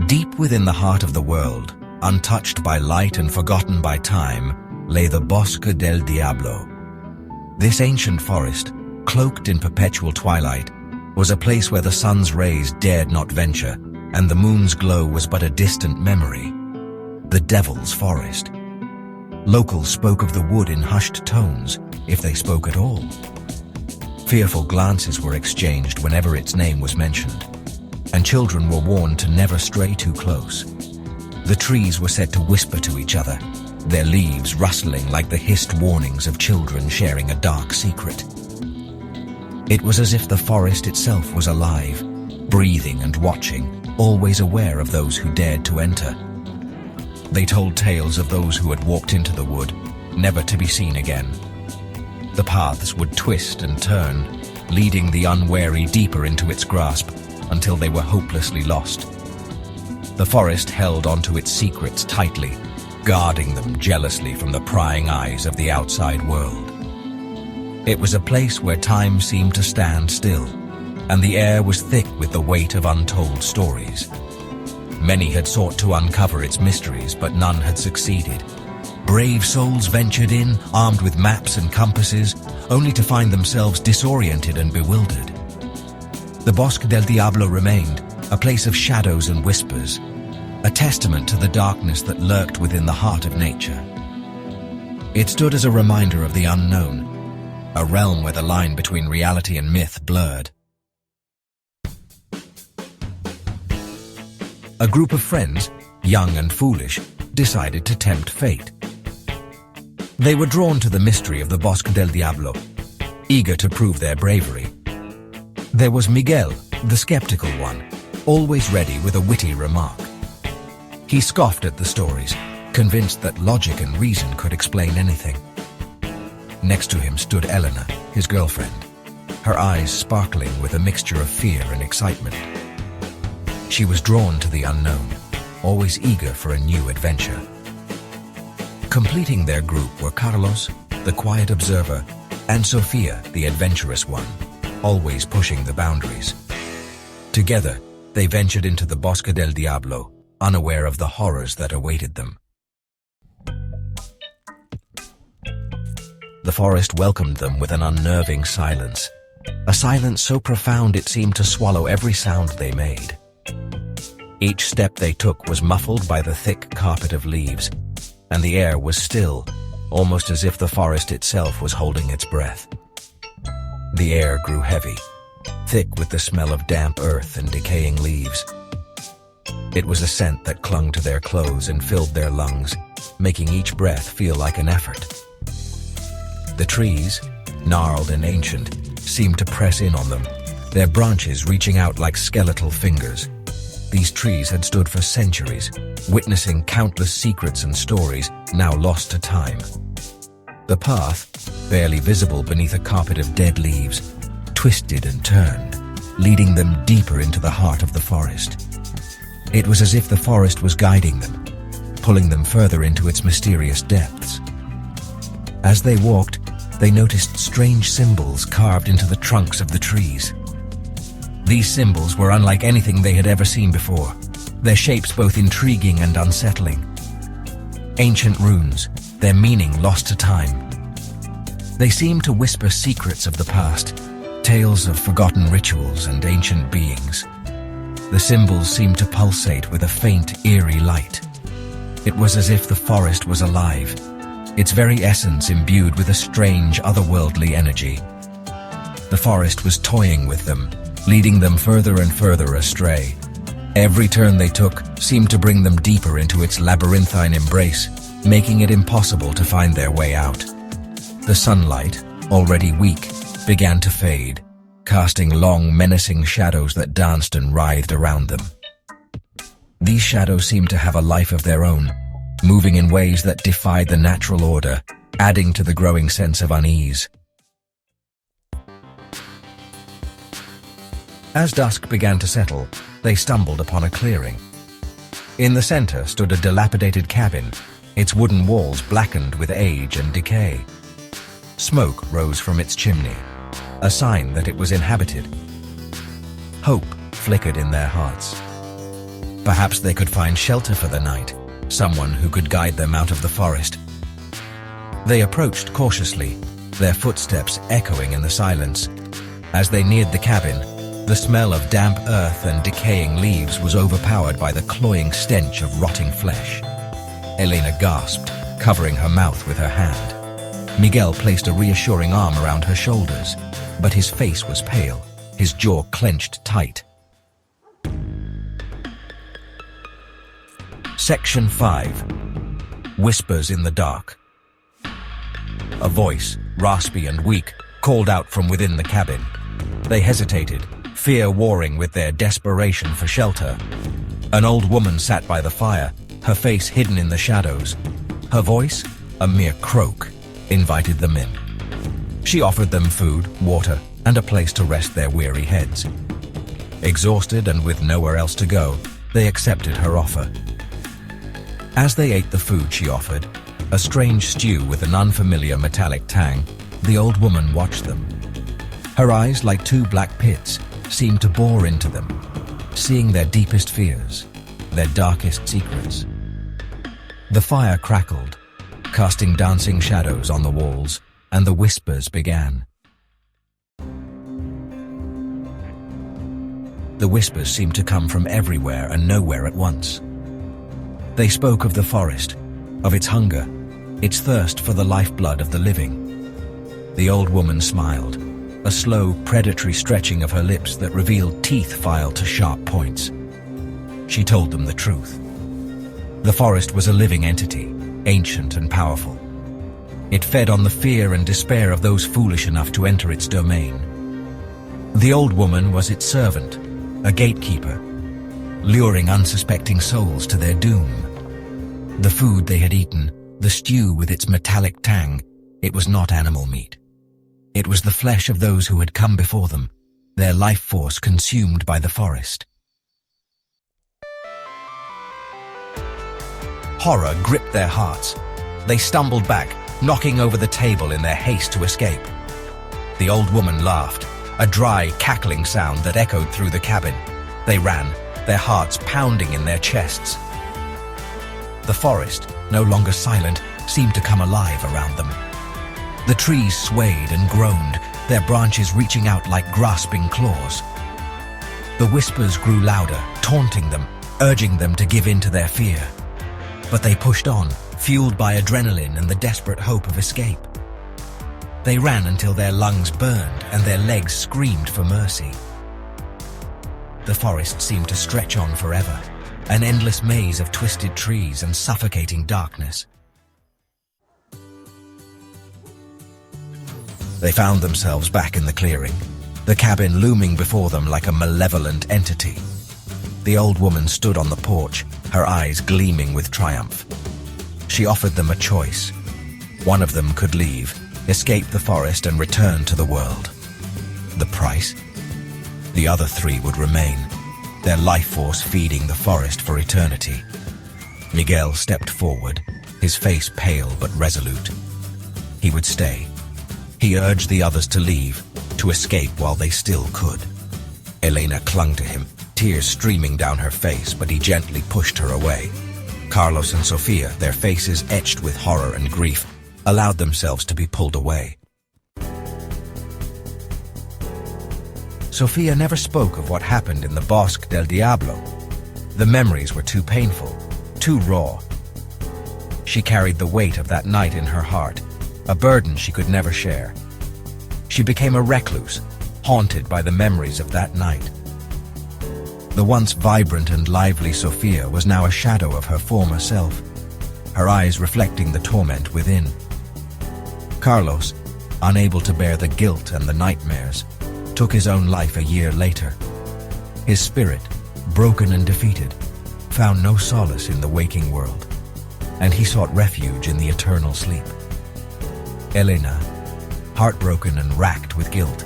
Deep within the heart of the world, untouched by light and forgotten by time, lay the Bosque del Diablo. This ancient forest, cloaked in perpetual twilight, was a place where the sun's rays dared not venture, and the moon's glow was but a distant memory. The Devil's Forest. Locals spoke of the wood in hushed tones, if they spoke at all. Fearful glances were exchanged whenever its name was mentioned, and children were warned to never stray too close. The trees were said to whisper to each other, their leaves rustling like the hissed warnings of children sharing a dark secret. It was as if the forest itself was alive, breathing and watching, always aware of those who dared to enter. They told tales of those who had walked into the wood, never to be seen again. The paths would twist and turn, leading the unwary deeper into its grasp until they were hopelessly lost. The forest held onto its secrets tightly, guarding them jealously from the prying eyes of the outside world. It was a place where time seemed to stand still, and the air was thick with the weight of untold stories. Many had sought to uncover its mysteries, but none had succeeded. Brave souls ventured in, armed with maps and compasses, only to find themselves disoriented and bewildered. The Bosque del Diablo remained, a place of shadows and whispers, a testament to the darkness that lurked within the heart of nature. It stood as a reminder of the unknown, a realm where the line between reality and myth blurred. A group of friends, young and foolish, decided to tempt fate. They were drawn to the mystery of the Bosque del Diablo, eager to prove their bravery. There was Miguel, the skeptical one, always ready with a witty remark. He scoffed at the stories, convinced that logic and reason could explain anything. Next to him stood Eleanor, his girlfriend, her eyes sparkling with a mixture of fear and excitement. She was drawn to the unknown, always eager for a new adventure. Completing their group were Carlos, the quiet observer, and Sofia, the adventurous one, always pushing the boundaries. Together, they ventured into the Bosque del Diablo, unaware of the horrors that awaited them. The forest welcomed them with an unnerving silence, a silence so profound it seemed to swallow every sound they made. Each step they took was muffled by the thick carpet of leaves, and the air was still, almost as if the forest itself was holding its breath. The air grew heavy, thick with the smell of damp earth and decaying leaves. It was a scent that clung to their clothes and filled their lungs, making each breath feel like an effort. The trees, gnarled and ancient, seemed to press in on them, their branches reaching out like skeletal fingers. These trees had stood for centuries, witnessing countless secrets and stories now lost to time. The path, barely visible beneath a carpet of dead leaves, twisted and turned, leading them deeper into the heart of the forest. It was as if the forest was guiding them, pulling them further into its mysterious depths. As they walked, they noticed strange symbols carved into the trunks of the trees. These symbols were unlike anything they had ever seen before, their shapes both intriguing and unsettling. Ancient runes, their meaning lost to time. They seemed to whisper secrets of the past, tales of forgotten rituals and ancient beings. The symbols seemed to pulsate with a faint, eerie light. It was as if the forest was alive, its very essence imbued with a strange, otherworldly energy. The forest was toying with them, leading them further and further astray. Every turn they took seemed to bring them deeper into its labyrinthine embrace, making it impossible to find their way out. The sunlight, already weak, began to fade, casting long, menacing shadows that danced and writhed around them. These shadows seemed to have a life of their own, moving in ways that defied the natural order, adding to the growing sense of unease. As dusk began to settle, they stumbled upon a clearing. In the center stood a dilapidated cabin, its wooden walls blackened with age and decay. Smoke rose from its chimney, a sign that it was inhabited. Hope flickered in their hearts. Perhaps they could find shelter for the night, someone who could guide them out of the forest. They approached cautiously, their footsteps echoing in the silence. As they neared the cabin, the smell of damp earth and decaying leaves was overpowered by the cloying stench of rotting flesh. Elena gasped, covering her mouth with her hand. Miguel placed a reassuring arm around her shoulders, but his face was pale, his jaw clenched tight. Section 5. Whispers in the Dark. A voice, raspy and weak, called out from within the cabin. They hesitated, fear warring with their desperation for shelter. An old woman sat by the fire, her face hidden in the shadows. Her voice, a mere croak, invited them in. She offered them food, water, and a place to rest their weary heads. Exhausted and with nowhere else to go, they accepted her offer. As they ate the food she offered, a strange stew with an unfamiliar metallic tang, the old woman watched them. Her eyes, like two black pits, seemed to bore into them, seeing their deepest fears, their darkest secrets. The fire crackled, casting dancing shadows on the walls, and the whispers began. The whispers seemed to come from everywhere and nowhere at once. They spoke of the forest, of its hunger, its thirst for the lifeblood of the living. The old woman smiled, a slow, predatory stretching of her lips that revealed teeth filed to sharp points. She told them the truth. The forest was a living entity, ancient and powerful. It fed on the fear and despair of those foolish enough to enter its domain. The old woman was its servant, a gatekeeper, luring unsuspecting souls to their doom. The food they had eaten, the stew with its metallic tang, it was not animal meat. It was the flesh of those who had come before them, their life force consumed by the forest. Horror gripped their hearts. They stumbled back, knocking over the table in their haste to escape. The old woman laughed, a dry, cackling sound that echoed through the cabin. They ran, their hearts pounding in their chests. The forest, no longer silent, seemed to come alive around them. The trees swayed and groaned, their branches reaching out like grasping claws. The whispers grew louder, taunting them, urging them to give in to their fear. But they pushed on, fueled by adrenaline and the desperate hope of escape. They ran until their lungs burned and their legs screamed for mercy. The forest seemed to stretch on forever, an endless maze of twisted trees and suffocating darkness. They found themselves back in the clearing, the cabin looming before them like a malevolent entity. The old woman stood on the porch, her eyes gleaming with triumph. She offered them a choice. One of them could leave, escape the forest and return to the world. The price? The other three would remain, their life force feeding the forest for eternity. Miguel stepped forward, his face pale but resolute. He would stay. He urged the others to leave, to escape while they still could. Elena clung to him, tears streaming down her face, but he gently pushed her away. Carlos and Sofia, their faces etched with horror and grief, allowed themselves to be pulled away. Sofia never spoke of what happened in the Bosque del Diablo. The memories were too painful, too raw. She carried the weight of that night in her heart, a burden she could never share. She became a recluse, haunted by the memories of that night. The once vibrant and lively Sofia was now a shadow of her former self, her eyes reflecting the torment within. Carlos, unable to bear the guilt and the nightmares, took his own life a year later. His spirit, broken and defeated, found no solace in the waking world, and he sought refuge in the eternal sleep. Elena, heartbroken and racked with guilt,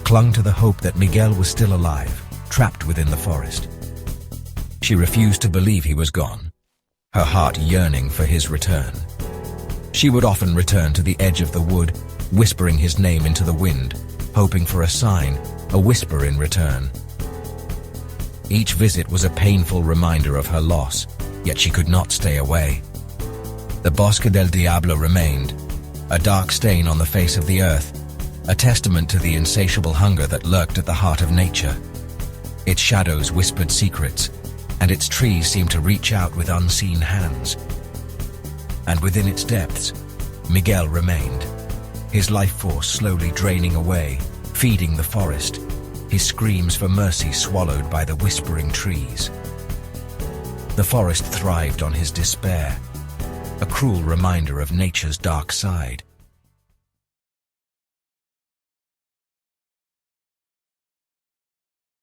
clung to the hope that Miguel was still alive, trapped within the forest. She refused to believe he was gone, her heart yearning for his return. She would often return to the edge of the wood, whispering his name into the wind, hoping for a sign, a whisper in return. Each visit was a painful reminder of her loss, yet she could not stay away. The Bosque del Diablo remained, a dark stain on the face of the earth, a testament to the insatiable hunger that lurked at the heart of nature. Its shadows whispered secrets, and its trees seemed to reach out with unseen hands. And within its depths, Miguel remained, his life force slowly draining away, feeding the forest, his screams for mercy swallowed by the whispering trees. The forest thrived on his despair, a cruel reminder of nature's dark side.